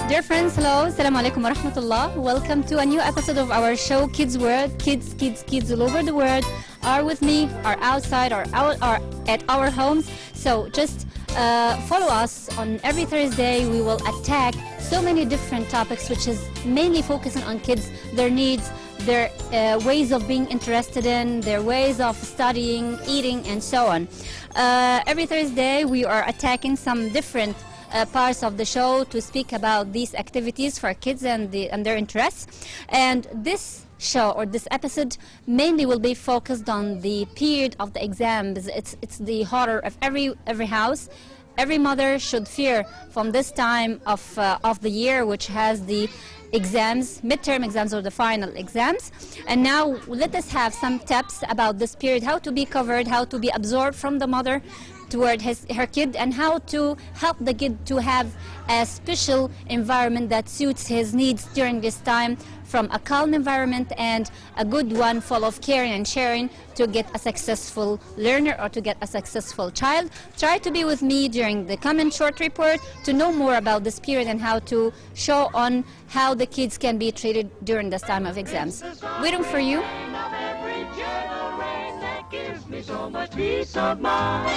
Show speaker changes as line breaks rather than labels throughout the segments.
Dear friends, hello, assalamu alaikum wa rahmatullah. Welcome to a new episode of our show, Kids World. Kids all over the world are with me, are outside, are at our homes. So just follow us on every Thursday. We will attack so many different topics, which is mainly focusing on kids, their needs, their ways of being interested in, their ways of studying, eating, and so on. Every Thursday, we are attacking some different parts of the show to speak about these activities for kids and their interests. And this show or this episode mainly will be focused on the period of the exams. It's the horror of every house. Every mother should fear from this time of the year, which has the exams, midterm exams or the final exams. And now let us have some tips about this period, how to be covered, how to be absorbed from the mother toward her kid, and how to help the kid to have a special environment that suits his needs during this time, from a calm environment and a good one full of caring and sharing to get a successful learner or to get a successful child. Try to be with me during the coming short report to know more about this period and how to show on how the kids can be treated during this time of exams. Waiting for you.
So much peace of mind.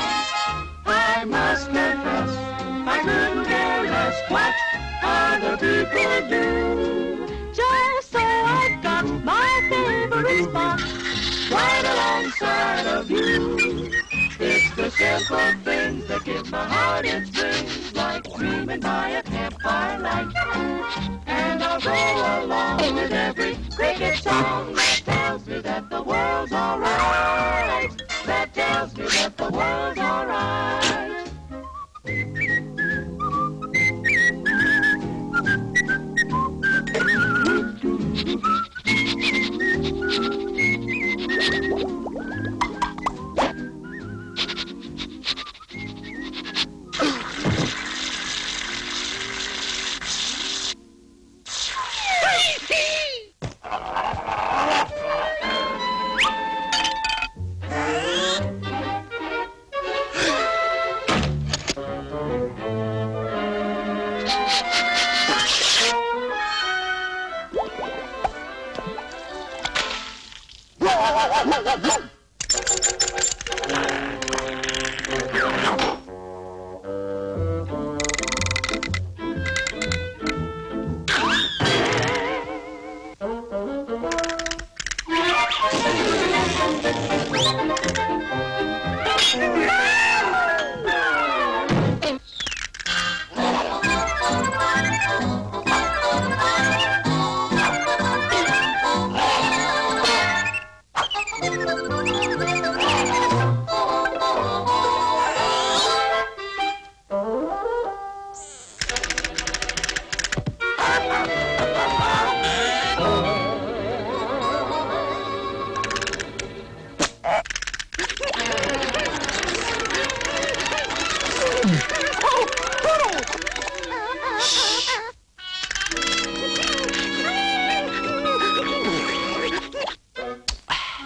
I must confess, I couldn't care less what other people do. Just so I've got my favorite spot right alongside of you. It's the simple things that give my heart its springs, like dreaming by a campfire light. And I'll go along with every cricket song that tells me that the world's alright. That tells me that the world's alright.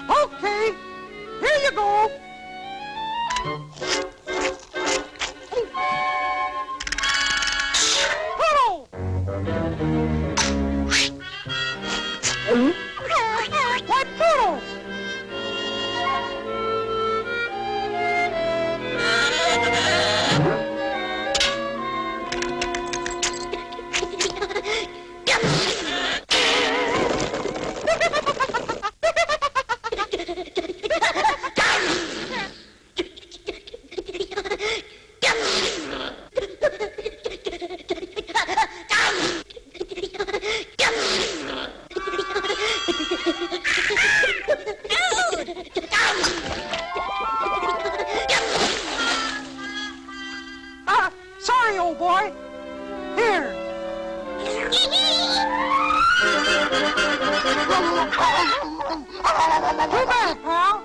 Okay, here you go. Hello. Here. Too bad, pal.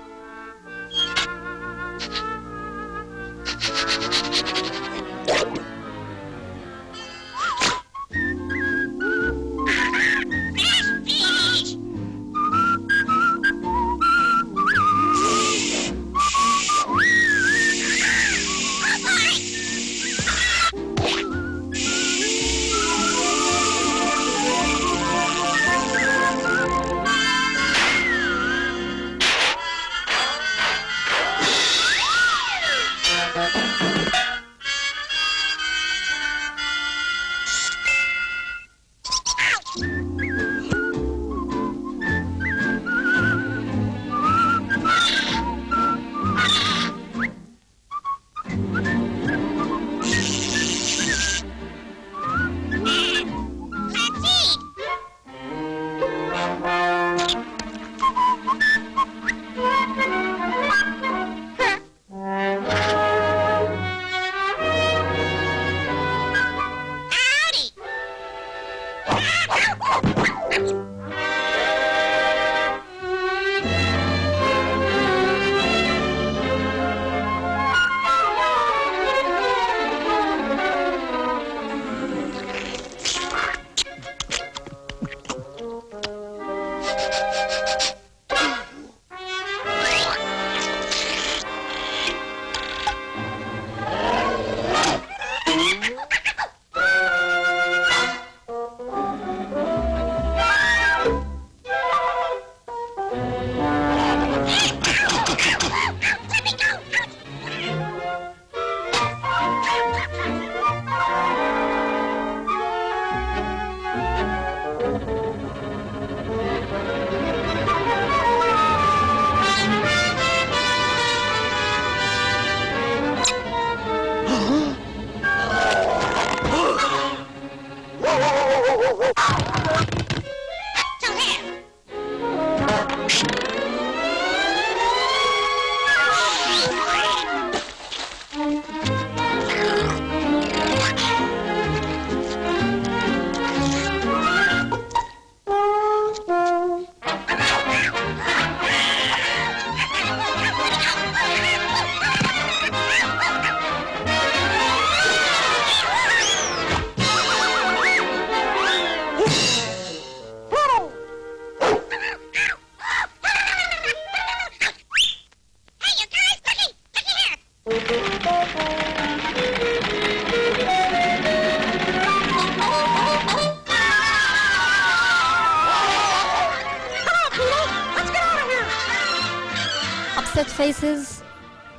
Upset faces,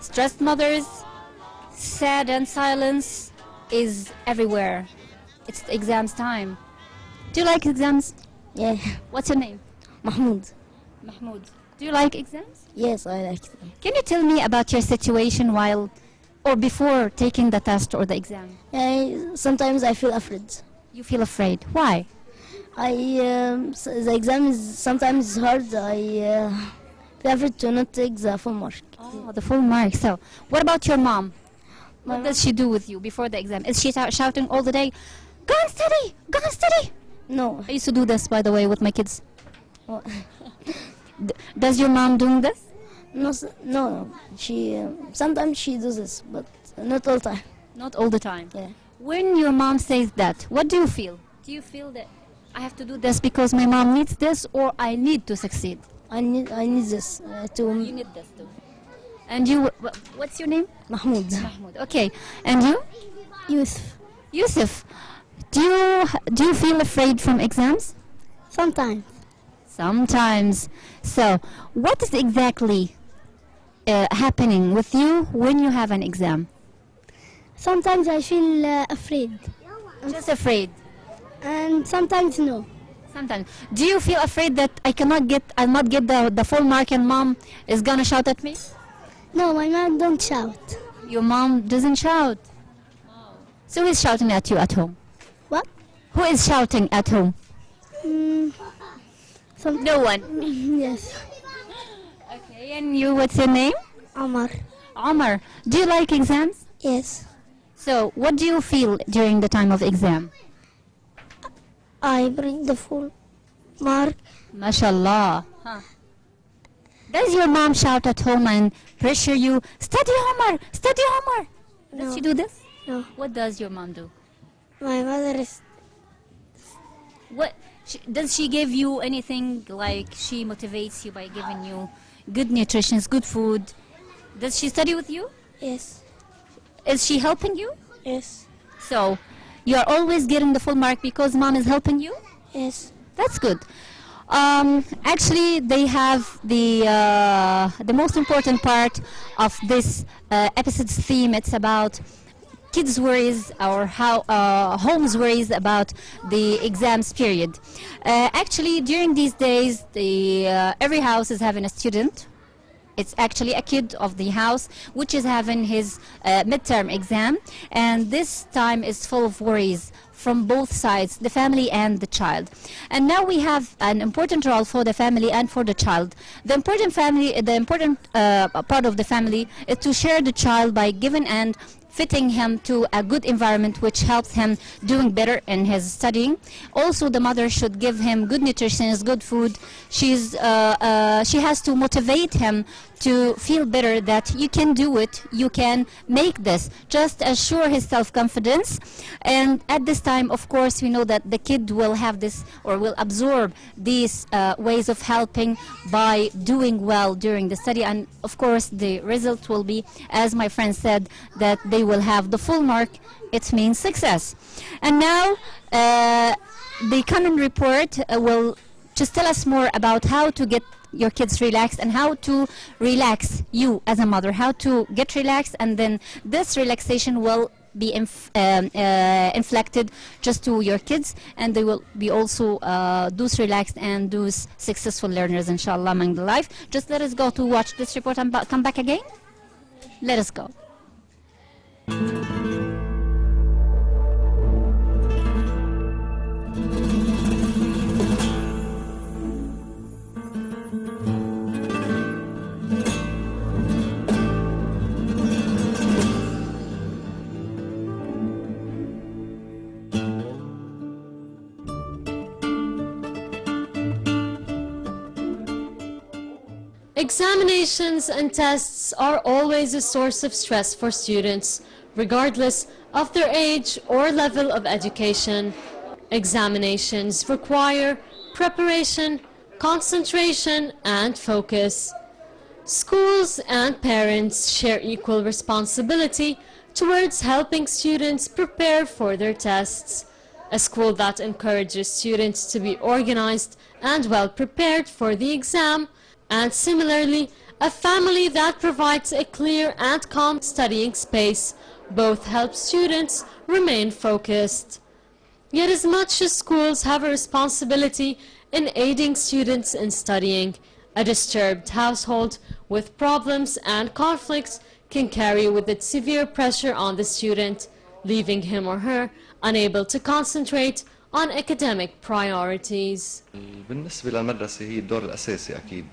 stressed mothers, sad and silence is everywhere. It's the exams time. Do you like exams?
Yeah,
What's your name?
Mahmoud.
Mahmoud. Do you like exams?
Yes, I like them.
Can you tell me about your situation while or before taking the test or the exam?
Sometimes I feel afraid.
You feel afraid. Why?
The exam is sometimes hard. I feel afraid to not take the full mark.
Oh, the full mark. So, what about your mom?
My
What does she do with you before the exam? Is she shouting all the day, "Go and study! Go and study!"
No.
I used to do this, by the way, with my kids.
Oh,
Does your mom doing this?
no. She sometimes she does this, but not all the time.
Not all the time.
Yeah.
When your mom says that, what do you feel? Do you feel that I have to do this because my mom needs this, or I need to succeed?
I need this to
You need this too. And you, what's your name?
Mahmoud.
Mahmoud. Okay. And you?
Yusuf.
Yusuf. Do you feel afraid from exams?
Sometimes.
Sometimes. So, what is exactly happening with you when you have an exam?
Sometimes I feel afraid,
Just afraid.
and sometimes no.
Sometimes. Do you feel afraid that I'll not get the full mark and mom is gonna shout at me?
No, my mom don't shout.
Your mom doesn't shout. So who's shouting at you at home?
What?
Who is shouting at home? No one.
Yes.
Okay, and you, what's your name?
Omar.
Omar. Do you like exams?
Yes.
So, what do you feel during the time of exam?
I bring the full mark.
MashaAllah. Huh. Does your mom shout at home and pressure you, study Omar, study Omar? Does
No.
she do this?
No,
What does your mom do?
my mother is
What does she give you anything like she motivates you by giving you good nutrition, good food? Does she study with you?
yes,
Is she helping you?
yes,
So you are always getting the full mark because mom is helping you?
yes.
That's good. Actually, they have the most important part of this episode's theme. It's about kids' worries or how homes worries about the exams period. Actually, during these days, every house is having a student. It's actually a kid of the house which is having his midterm exam, and this time is full of worries from both sides, the family and the child. And now we have an important role for the family and for the child. The important part of the family is to share the child by giving and fitting him to a good environment which helps him doing better in his studying. Also, the mother should give him good nutrition, good food. She has to motivate him to feel better that you can do it, you can make this. Just assure his self-confidence. And at this time, of course, we know that the kid will have this or will absorb these ways of helping by doing well during the study. And of course, the result will be, as my friend said, that they will have the full mark. It means success. And now, the common report will just tell us more about how to get your kids relaxed and how to relax you as a mother, how to get relaxed, and then this relaxation will be inflected just to your kids, and they will be also those relaxed and those successful learners, inshallah, among the life. Just let us go to watch this report and come back again. Let us go.
Examinations and tests are always a source of stress for students, regardless of their age or level of education. Examinations require preparation, concentration, and focus. Schools and parents share equal responsibility towards helping students prepare for their tests. A school that encourages students to be organized and well prepared for the exam, and similarly, a family that provides a clear and calm studying space, both help students remain focused. Yet as much as schools have a responsibility in aiding students in studying, a disturbed household with problems and conflicts can carry with it severe pressure on the student, leaving him or her unable to concentrate on academic priorities.
بالنسبة للمدرسة هي الدور الأساسي أكيد.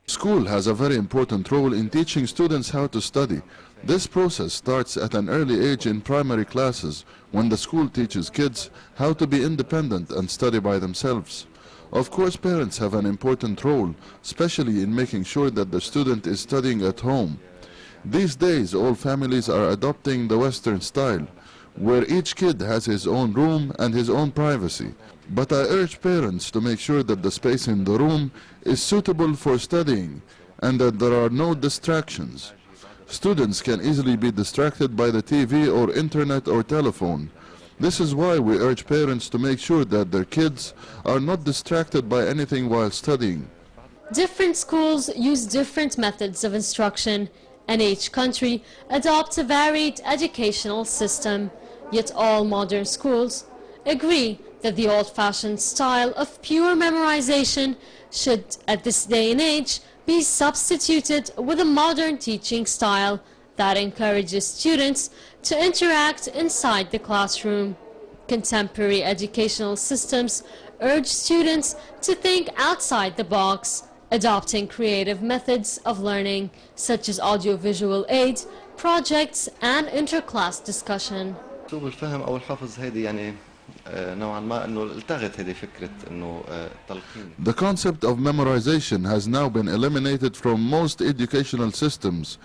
School has a very important role in teaching students how to study. This process starts at an early age in primary classes, when the school teaches kids how to be independent and study by themselves. Of course, parents have an important role, especially in making sure that the student is studying at home. These days, all families are adopting the Western style, where each kid has his own room and his own privacy. But I urge parents to make sure that the space in the room is suitable for studying and that there are no distractions. Students can easily be distracted by the TV or internet or telephone. This is why we urge parents to make sure that their kids are not distracted by anything while studying.
Different schools use different methods of instruction, and each country adopts a varied educational system. Yet all modern schools agree that the old-fashioned style of pure memorization should, at this day and age, be substituted with a modern teaching style that encourages students to interact inside the classroom. Contemporary educational systems urge students to think outside the box, adopting creative methods of learning, such as audiovisual aids, projects and interclass discussion.
أسلوب الفهم أو الحفظ هيدي يعني نوعا ما إنه التغت هيدي فكرة إنه تلقين.
The concept of memorization has now been eliminated from most educational systems.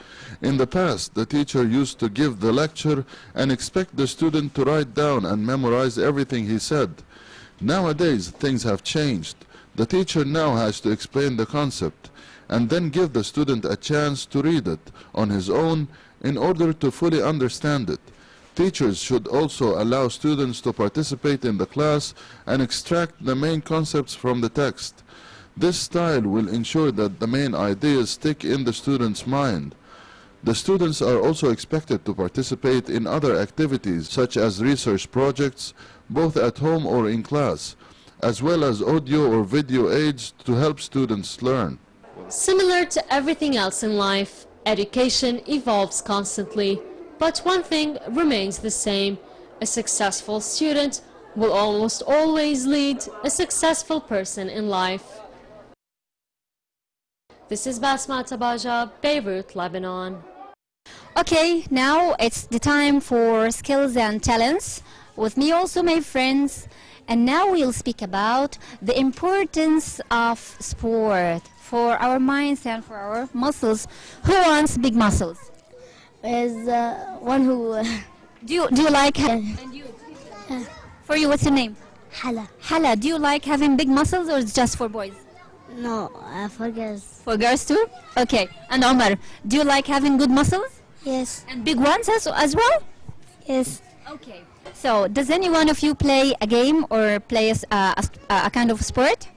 In the past, the teacher used to give the lecture and expect the student to write down and memorize everything he said. Nowadays, things have changed. The teacher now has to explain the concept and then give the student a chance to read it on his own in order to fully understand it. Teachers should also allow students to participate in the class and extract the main concepts from the text. This style will ensure that the main ideas stick in the student's mind. The students are also expected to participate in other activities such as research projects, both at home or in class, as well as audio or video aids to help students learn.
Similar to everything else in life, education evolves constantly. But one thing remains the same. A successful student will almost always lead a successful person in life. This is Basma Tabaja, Beirut, Lebanon.
Okay, now it's the time for skills and talents. With me also my friends. And now we'll speak about the importance of sport for our minds and for our muscles. Who wants big muscles?
Is one who
Do you like
Yeah.
and you? For you, what's your name?
Hala.
Hala, do you like having big muscles or it's just for boys?
No, I forget.
For girls too? Okay. And Omar, do you like having good muscles?
Yes.
And big ones as well?
Yes.
Okay. So, does any one of you play a game or play a kind of sport?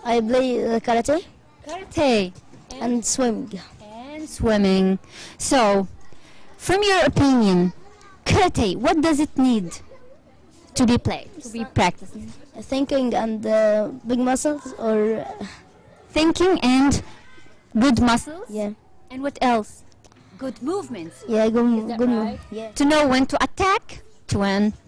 I play karate
Karate
and swimming.
and swimming. So, from your opinion, karate, what does it need to be played, to be practiced?
Thinking and big muscles or
Thinking and good muscles.
yeah.
And what else? Good movements.
Yeah, good,
that
good
right?
Yeah.
To know when to attack, to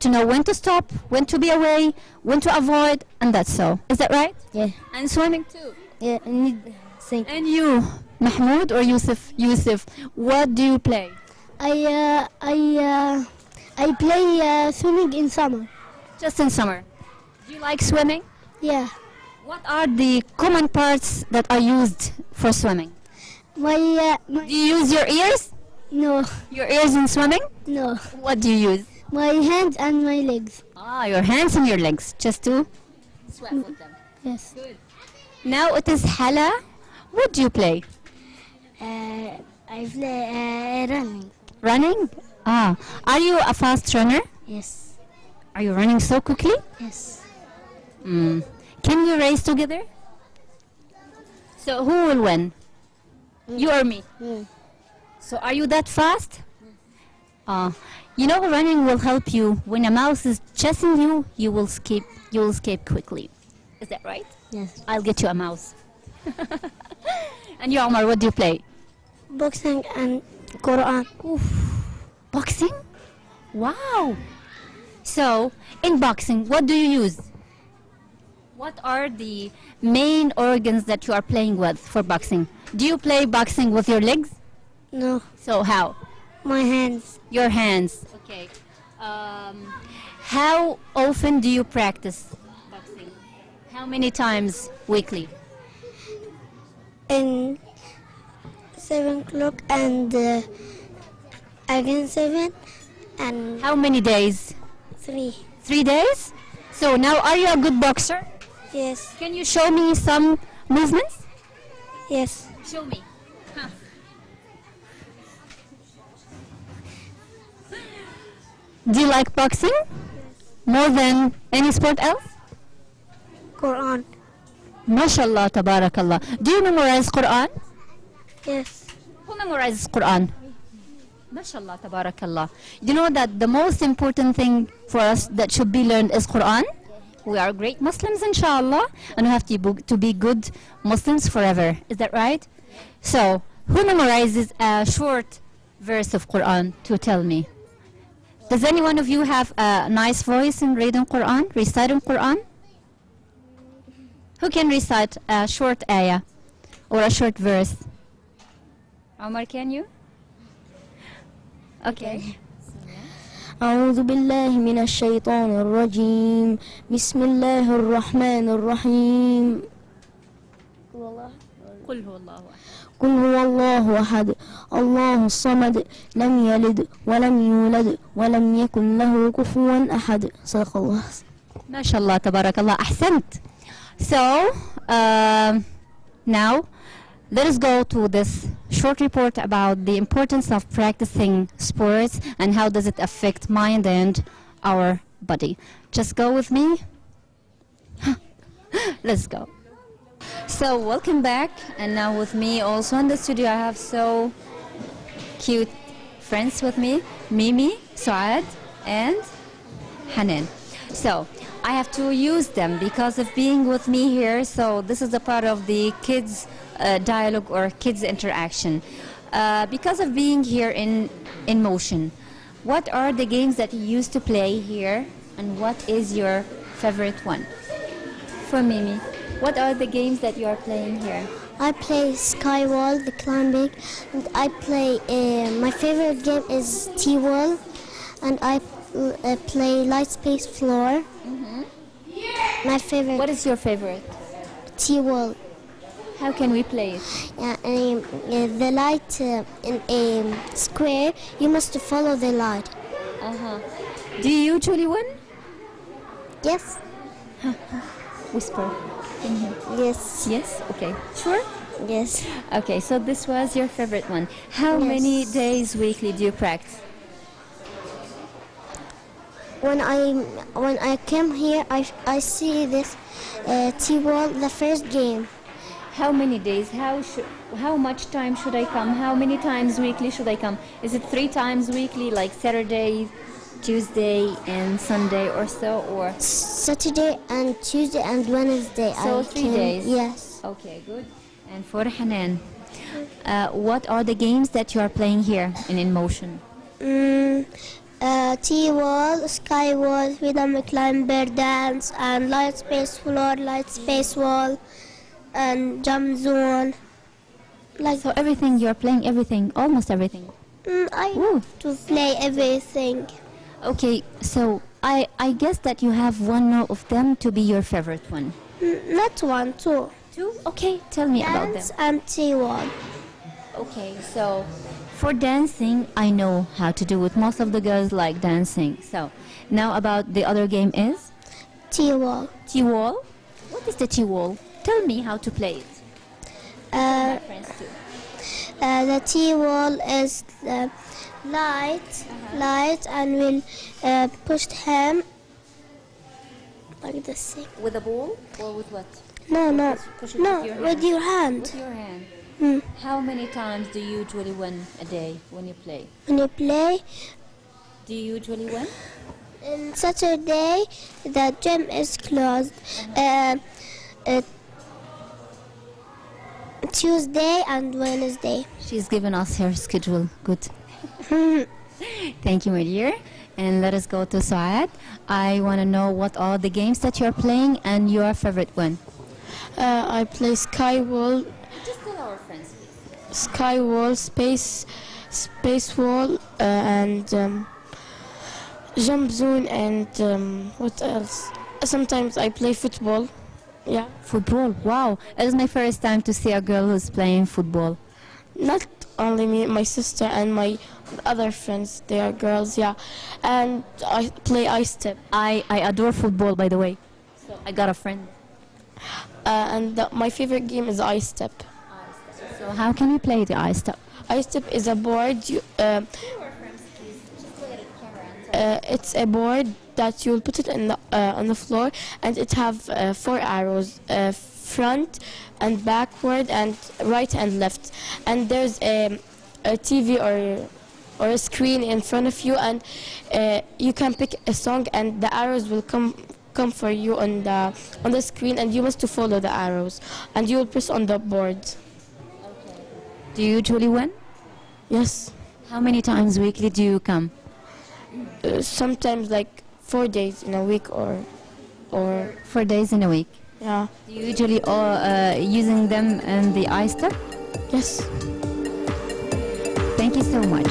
know when to stop, when to be away, when to avoid, and that's so. Is that right?
Yeah.
And swimming too.
Yeah, I need think.
And you, Mahmoud or Yusuf? Yusuf, what do you play?
I play swimming in summer.
Just in summer. Do you like swimming?
Yeah.
What are the common parts that are used for swimming?
My
Do you use your ears?
no,
Your ears in swimming?
no.
What do you use?
My hands and my legs.
Ah, your hands and your legs, just to swim with them.
Yes.
Now it is Hala. What do you play?
I play running.
Running? Ah, are you a fast runner?
Yes.
Are you running so quickly?
Yes.
Mm. Can we race together? So who will win? You or me?
Mm.
So are you that fast? You know, running will help you. When a mouse is chasing you, you will escape. You will escape quickly. Is that right?
Yes.
I'll get you a mouse. And you, Omar, what do you play?
Boxing and Quran.
Boxing? Wow. So, in boxing, what do you use? What are the main organs that you are playing with for boxing? Do you play boxing with your legs?
No,
So how?
my hands.
Your hands. Okay. How often do you practice boxing? How many times weekly?
In 7 o'clock and again 7 and
How many days?
3.
3 days? So now are you a good boxer?
Yes.
Can you show me some movements?
Yes.
Show me. Do you like boxing? More than any sport else?
Quran.
MashaAllah, tabarakallah. Do you memorize Quran?
Yes.
Who memorizes Quran? MashaAllah, tabarakallah. You know that the most important thing for us that should be learned is Quran? We are great Muslims, inshallah, and we have to be good Muslims forever. Is that right? So, who memorizes a short verse of Quran to tell me? Does any one of you have a nice voice in reading Quran, reciting Quran? Who can recite a short ayah or a short verse? Omar, can you? Okay.
أعوذ بالله من الشيطان الرجيم بسم الله الرحمن الرحيم
قل هو الله أحد.
قل هو الله أحد الله الصمد لم يلد ولم يولد ولم يكن له كفوا أحد صدق الله.
ما شاء الله تبارك الله أحسنت. So now let us go to this short report about the importance of practicing sports and how does it affect mind and our body. Just go with me. Let's go. So welcome back, and now with me also in the studio I have so cute friends with me, Mimi, Saad and Hanan. So I have to use them because of being with me here, so this is a part of the kids dialogue or kids interaction. Because of being here in motion, what are the games that you used to play here and what is your favorite one? For Mimi, what are the games that you are playing here?
I play Skywall, the climbing, and I play, my favorite game is T-Wall, and I play Light Space Floor. My favorite...
What is your favorite?
T-Wall.
How can we play it?
Yeah, the light in a square, you must follow the light.
Do you usually win?
Yes.
Whisper.
Yes.
Yes? Okay. Sure?
Yes.
Okay, so this was your favorite one. How many days weekly do you practice?
When I came here, I see this T-Wall, the first game.
How many days? How much time should I come? How many times weekly should I come? Is it 3 times weekly, like Saturday, Tuesday, and Sunday or so, or?
Saturday and Tuesday and Wednesday.
So 3 days?
Yes.
Okay, good. And for Hanan, what are the games that you are playing here in motion?
T-Wall, Skywall, Freedom Climber, Dance, and Light Space Floor, Light Space Wall, and Jump Zone.
So everything, you are playing everything, almost everything.
I
Ooh.
have to play everything.
Okay, so I guess that you have one of them to be your favorite one.
Not one, two.
2? Okay, tell me about them.
Dance and T-Wall.
Okay, so for dancing, I know how to do it. Most of the girls like dancing. So now about the other game is?
T-Wall.
T-wall. What is the T-wall? Tell me how to play it. My friends too.
The T-Wall is light, and we'll push him like this thing.
With a ball or with what?
No,
Push it with your hand.
with your hand.
With your hand.
Mm.
How many times do you usually win a day when you play?
When you play,
Do you usually win?
on Saturday, the gym is closed. Tuesday and Wednesday.
She's given us her schedule. Good. Thank you, my dear. And let us go to Saad. I want to know what are the games that you're playing and your favorite one.
I play Skywall,
Just tell our friends, please.
Skywall, Space Wall, and Jump Zone, and what else? Sometimes I play football. Yeah.
Football. Wow. It is my first time to see a girl who's playing football.
Not only me, my sister and my other friends, they are girls, yeah. And I play ice step.
I adore football, by the way. So I got a friend.
My favorite game is ice step.
So how can we play the ice step?
Ice step is a board. It's a board that you'll put it on the floor, and it have 4 arrows, front and backward and right and left. And there's a TV or a screen in front of you, and you can pick a song, and the arrows will come for you on the screen, and you must to follow the arrows, and you will press on the board.
Do you usually win?
Yes.
How many times weekly do you come?
Sometimes like 4 days in a week or
4 days in a week.
yeah.
Do you usually using them in the ice step?
Yes.
Thank you so much.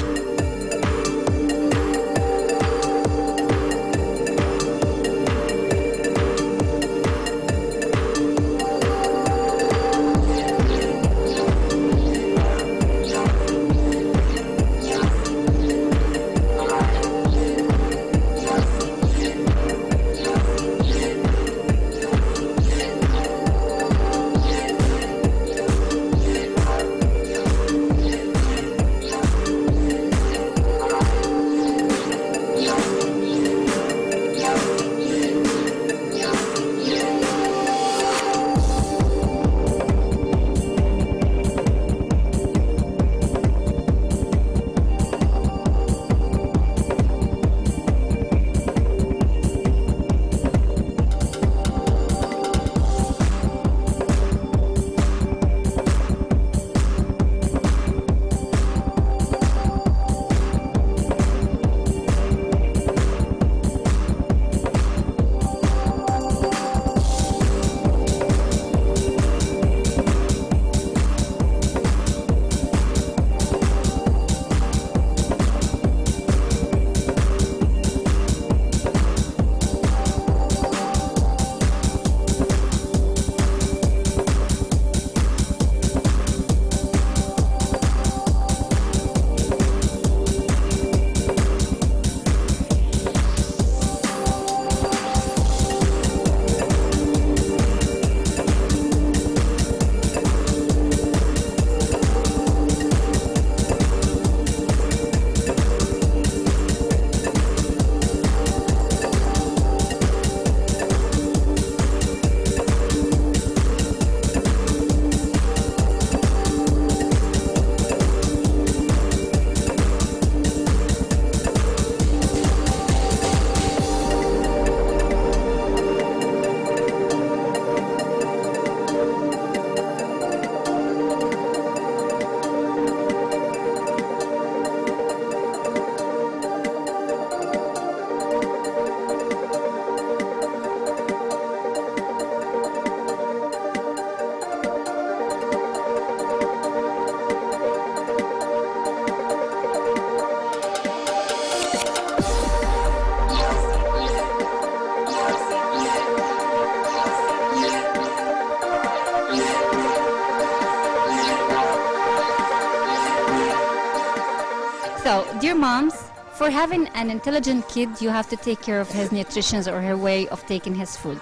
So, dear moms, for having an intelligent kid, you have to take care of his nutrition or her way of taking his food.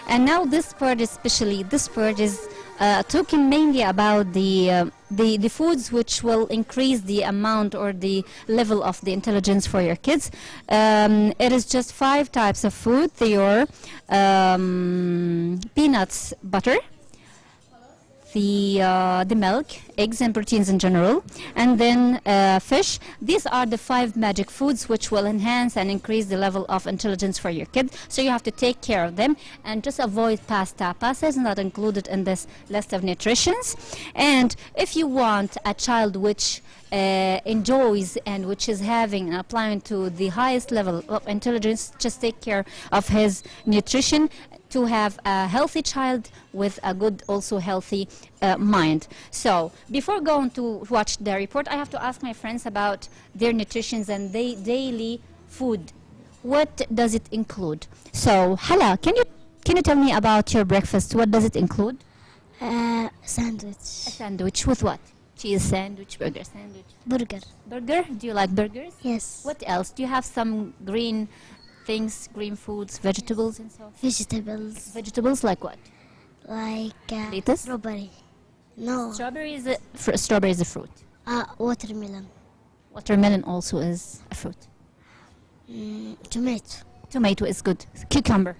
And now this part, especially this part, is talking mainly about the foods which will increase the amount or the level of the intelligence for your kids. It is just 5 types of food. They are peanuts, butter, the milk, eggs and proteins in general, and then fish. These are the 5 magic foods which will enhance and increase the level of intelligence for your kids. So you have to take care of them and just avoid pasta. Pasta is not included in this list of nutritions. And if you want a child which enjoys and which is having and applying to the highest level of intelligence, just take care of his nutrition to have a healthy child with a good, also healthy mind. So before going to watch the report, I have to ask my friends about their nutritions and their daily food. What does it include? So Hala, can you tell me about your breakfast? What does it include?
Sandwich.
A sandwich with what? Cheese sandwich, burger sandwich.
Burger.
Burger? Do you like burgers?
Yes.
What else? Do you have some green things, green foods, vegetables and so?
Vegetables.
Vegetables like what?
Like
Lettuce?
strawberry. No.
Strawberry is a fruit.
Watermelon.
Watermelon also is a fruit.
Tomato.
Tomato is good. Cucumber.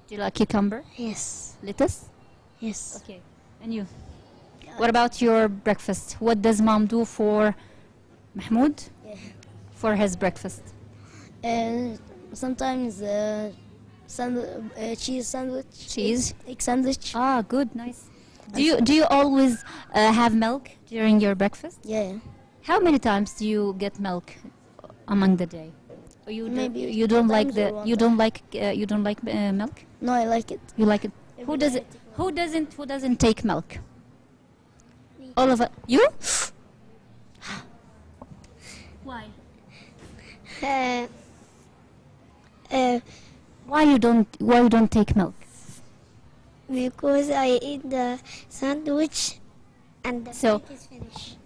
Do you like cucumber?
Yes.
Lettuce?
Yes.
Okay. And you? What about your breakfast? What does mom do for Mahmoud? For his breakfast?
Sometimes cheese sandwich.
Cheese?
Egg sandwich.
Ah, good, nice. Do you always have milk during your breakfast?
Yeah.
How many times do you get milk among the day? Or
Maybe
you don't like
times or one
you don't like milk?
No, I like it.
You like it? Who does it? Who doesn't take milk? All of it. You? Why? Why you don't take milk?
Because I eat the sandwich and the
So-
break is finished.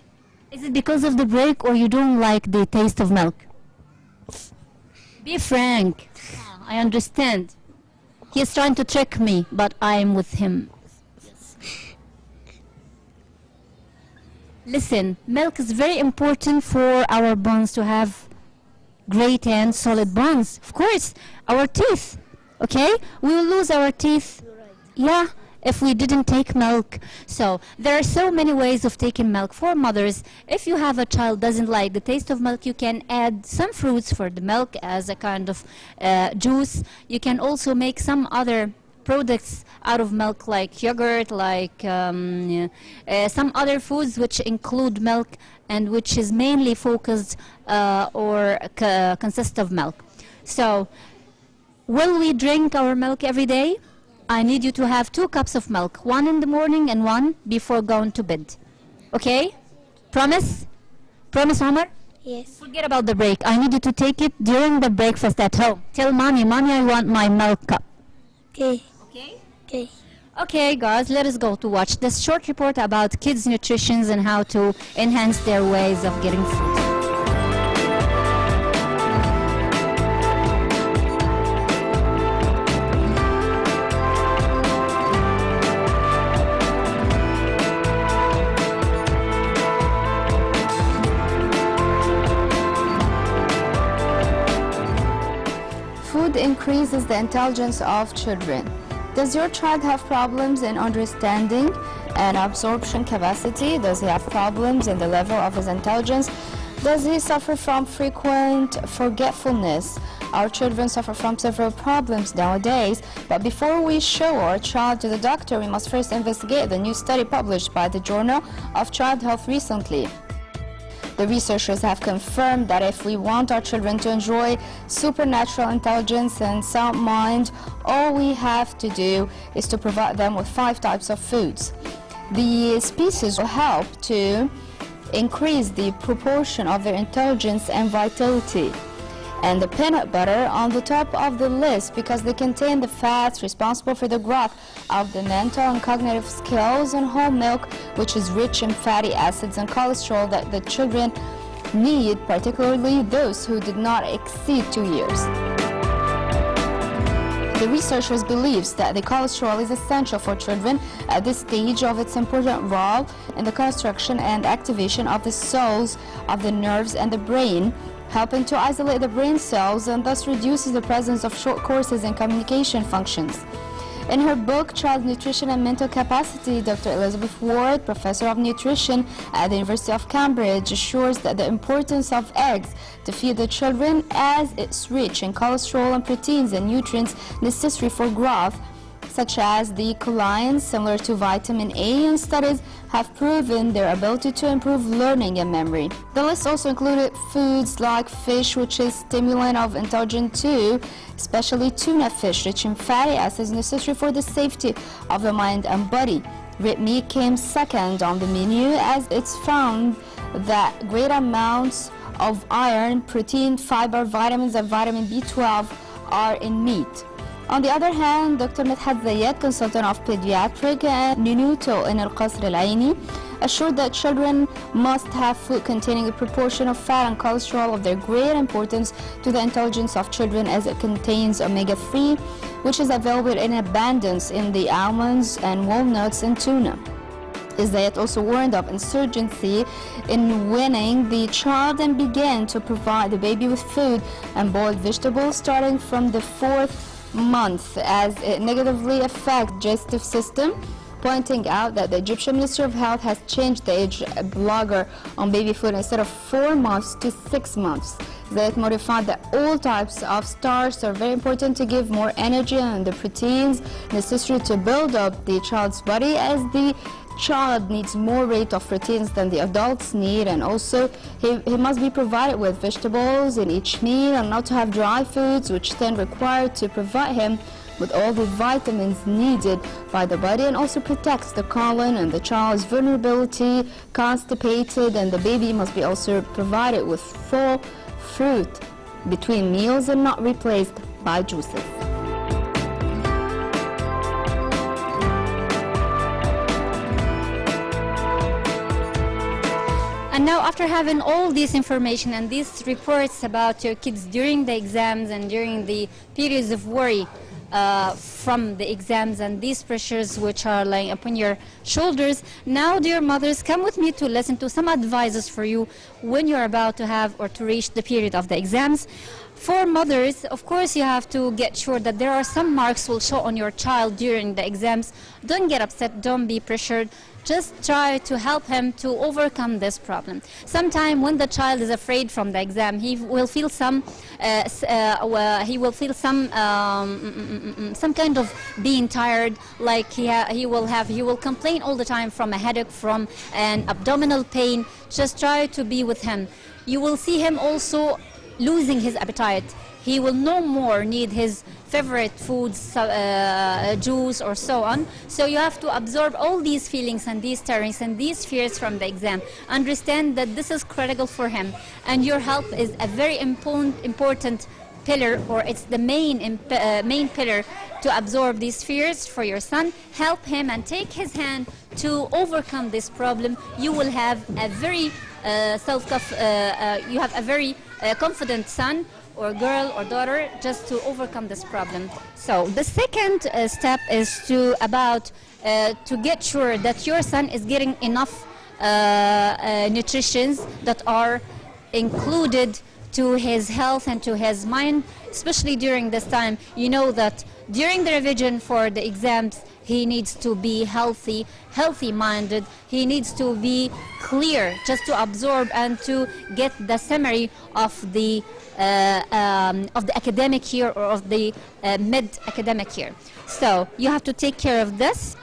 Is it because of the break or you don't like the taste of milk? Be frank. I understand. He is trying to trick me, but I am with him. Listen, milk is very important for our bones to have great and solid bones. Of course, our teeth, okay? We will lose our teeth, yeah, if we didn't take milk. So there are so many ways of taking milk for mothers. If you have a child doesn't like the taste of milk, you can add some fruits for the milk as a kind of juice. You can also make some other products out of milk, like yogurt, like some other foods which include milk and which is mainly focused or consist of milk. So will we drink our milk every day? I need you to have 2 cups of milk, 1 in the morning and 1 before going to bed. Okay? Promise? Promise, Omar?
Yes.
Forget about the break. I need you to take it during the breakfast at home. Tell mommy, I want my milk cup.
Okay.
Okay?
Okay.
Okay, guys, let us go to watch this short report about kids' nutrition and how to enhance their ways of getting food.
Food increases the intelligence of children. Does your child have problems in understanding and absorption capacity? Does he have problems in the level of his intelligence? Does he suffer from frequent forgetfulness? Our children suffer from several problems nowadays, but before we show our child to the doctor, we must first investigate the new study published by the Journal of Child Health recently. The researchers have confirmed that if we want our children to enjoy supernatural intelligence and sound mind, all we have to do is to provide them with 5 types of foods. The species will help to increase the proportion of their intelligence and vitality. And the peanut butter on the top of the list because they contain the fats responsible for the growth of the mental and cognitive skills, and whole milk, which is rich in fatty acids and cholesterol that the children need, particularly those who did not exceed 2 years. The researchers believes that the cholesterol is essential for children at this stage of its important role in the construction and activation of the cells of the nerves and the brain, helping to isolate the brain cells and thus reduces the presence of short courses in communication functions. In her book, Child Nutrition and Mental Capacity, Dr. Elizabeth Ward, professor of nutrition at the University of Cambridge, assures that the importance of eggs to feed the children as it's rich in cholesterol and proteins and nutrients necessary for growth, such as the choline, similar to vitamin A, and studies have proven their ability to improve learning and memory. The list also included foods like fish, which is stimulant of intelligence 2, especially tuna fish, rich in fatty acids necessary for the safety of the mind and body. Red meat came second on the menu as it's found that great amounts of iron, protein, fiber, vitamins, and vitamin B12 are in meat. On the other hand, Dr. Midhat Zayed, consultant of pediatric and neonatal in Al-Qasr Al-Aini, assured that children must have food containing a proportion of fat and cholesterol of their great importance to the intelligence of children, as it contains omega-3, which is available in abundance in the almonds and walnuts and tuna. Zayed also warned of insurgency in weaning the child and began to provide the baby with food and boiled vegetables starting from the 4th month, as it negatively affects the digestive system, pointing out that the Egyptian Ministry of Health has changed the age blogger on baby food instead of 4 months to 6 months. They modified that all types of starch are very important to give more energy and the proteins necessary to build up the child's body, as the child needs more rate of proteins than the adults need, and also he must be provided with vegetables in each meal and not to have dry foods, which then required to provide him with all the vitamins needed by the body, and also protects the colon and the child's vulnerability, constipated, and the baby must be also provided with full fruit between meals and not replaced by juices.
And now, after having all this information and these reports about your kids during the exams and during the periods of worry from the exams and these pressures which are lying upon your shoulders, now, dear mothers, come with me to listen to some advices for you when you're about to have or to reach the period of the exams. For mothers, of course, you have to get sure that there are some marks will show on your child during the exams. Don't get upset, don't be pressured. Just try to help him to overcome this problem. Sometimes when the child is afraid from the exam, he will feel some kind of being tired, like he will complain all the time from a headache, from an abdominal pain. Just try to be with him. You will see him also losing his appetite. He will no more need his favorite foods, juice or so on. So you have to absorb all these feelings and these stirrings and these fears from the exam. Understand that this is critical for him, and your help is a very important pillar, or it's the main pillar to absorb these fears for your son. Help him and take his hand to overcome this problem. You will have a very confident son or girl or daughter, just to overcome this problem. So the second step is to get sure that your son is getting enough nutritions that are included to his health and to his mind, especially during this time. You know that during the revision for the exams, he needs to be healthy-minded. He needs to be clear, just to absorb and to get the summary of the academic year or of the mid-academic year. So you have to take care of this,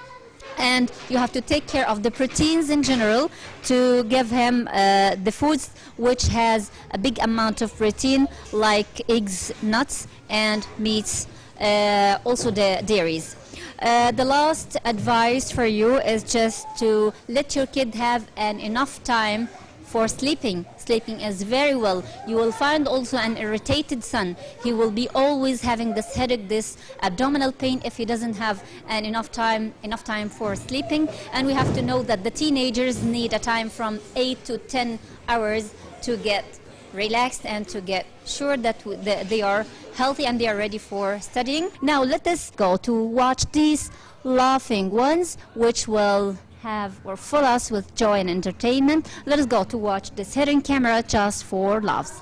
and you have to take care of the proteins in general, to give him the foods which has a big amount of protein, like eggs, nuts, and meats, also the dairies. The last advice for you is just to let your kid have enough time for sleeping. Sleeping is very well. You will find also an irritated son. He will be always having this headache, this abdominal pain, if he doesn't have enough time for sleeping. And we have to know that the teenagers need a time from 8 to 10 hours to get relaxed and to get sure that they are healthy and they are ready for studying. Now let us go to watch these laughing ones, which will have or fill us with joy and entertainment. Let us go to watch this hidden camera just for laughs.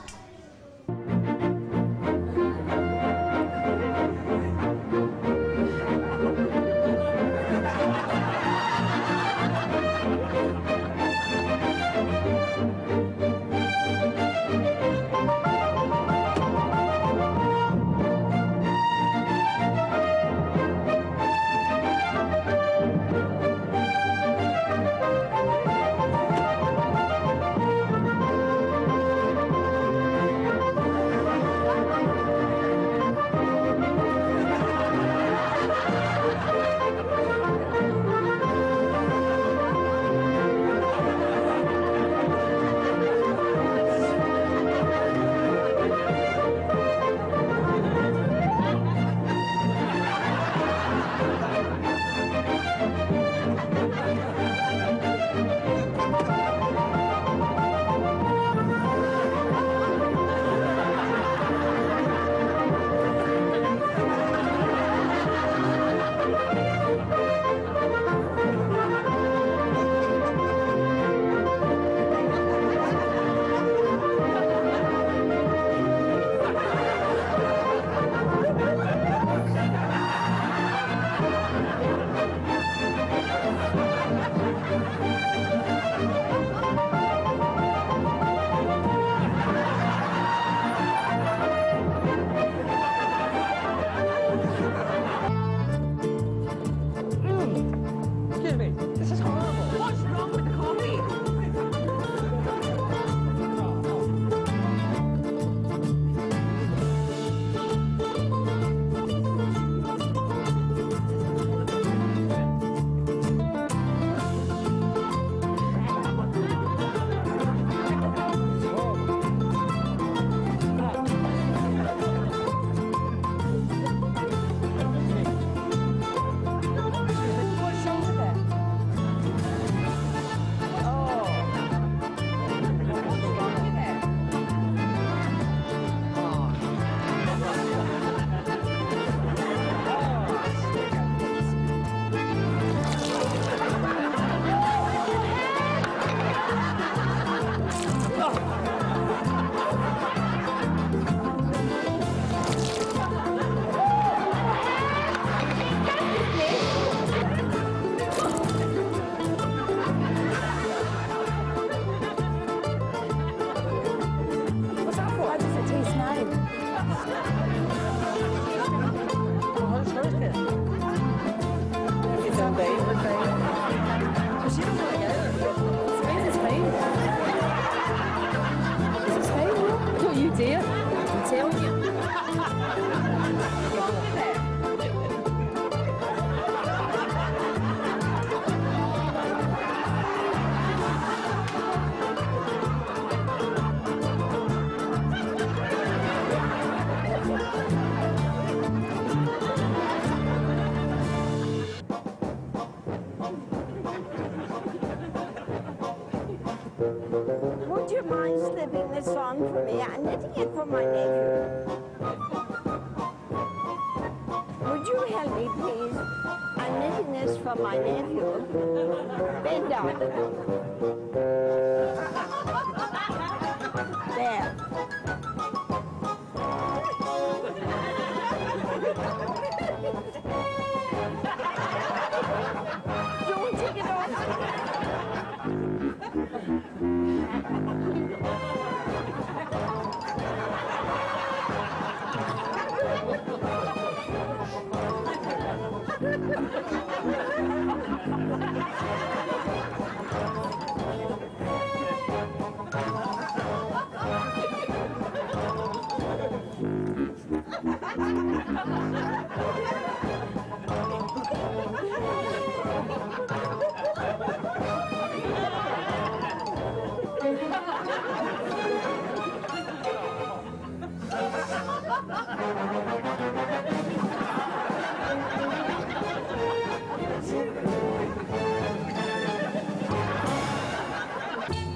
Would you mind slipping this on for me? I'm knitting it for my nephew. Would you help me, please? I'm knitting this for my nephew. Bend down. There. Don't take it off.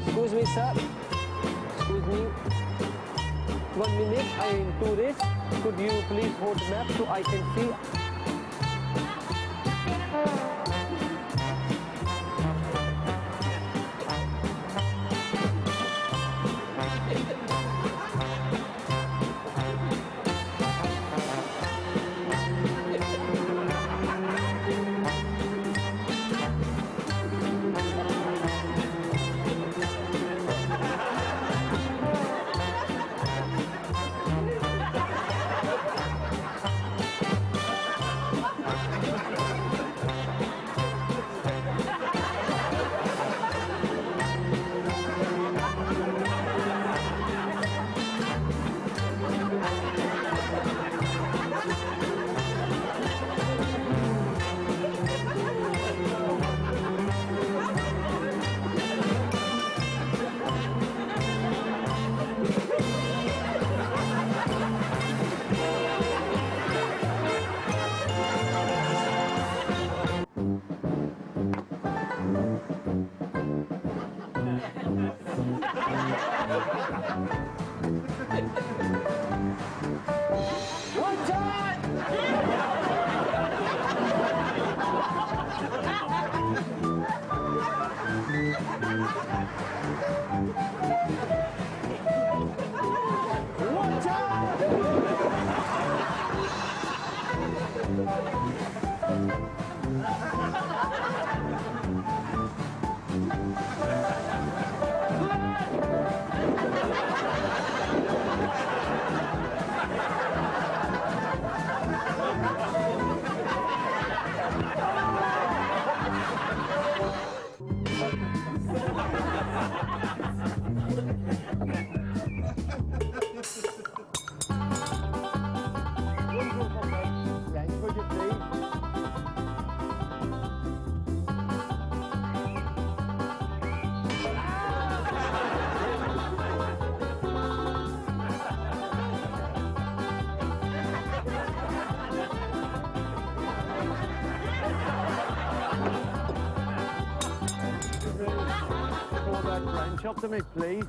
Excuse me, sir. Excuse Could you please hold the map so I can see? Up to me, please.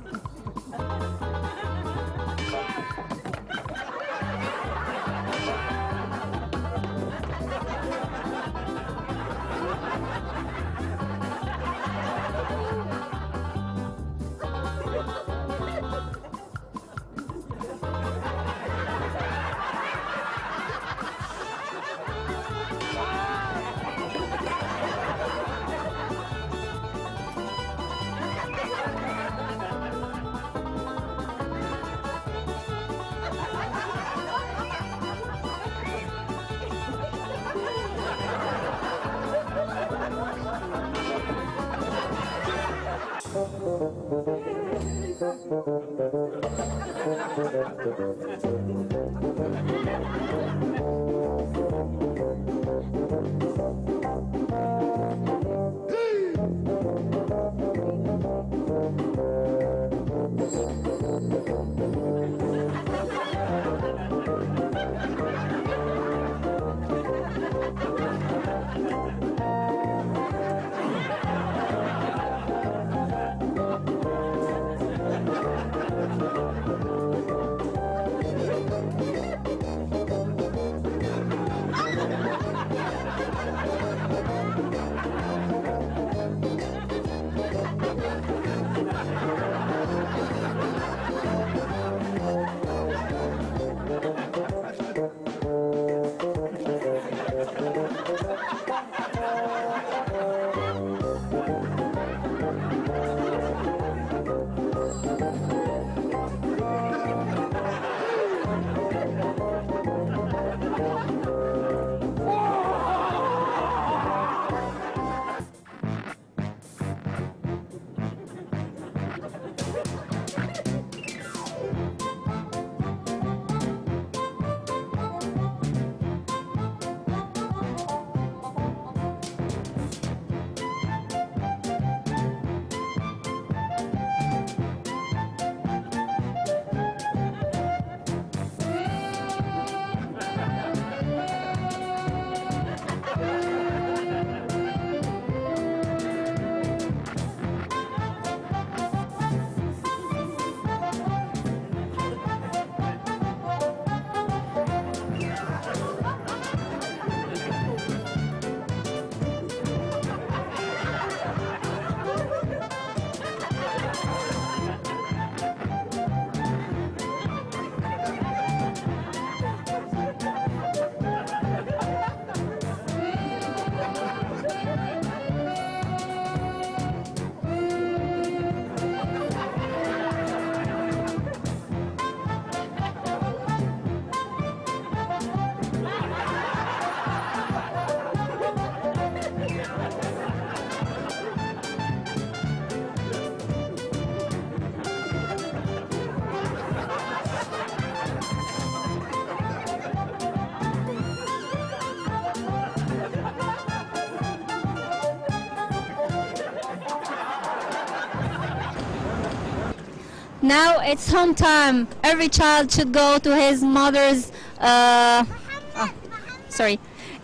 Now it's home time. Every child should go to his mother's.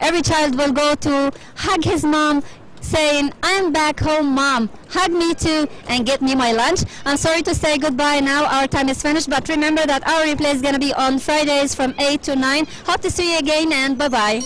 Every child will go to hug his mom, saying, "I'm back home, mom. Hug me too and get me my lunch." I'm sorry to say goodbye now. Our time is finished, but remember that our replay is gonna be on Fridays from 8 to 9. Hope to see you again, and bye bye.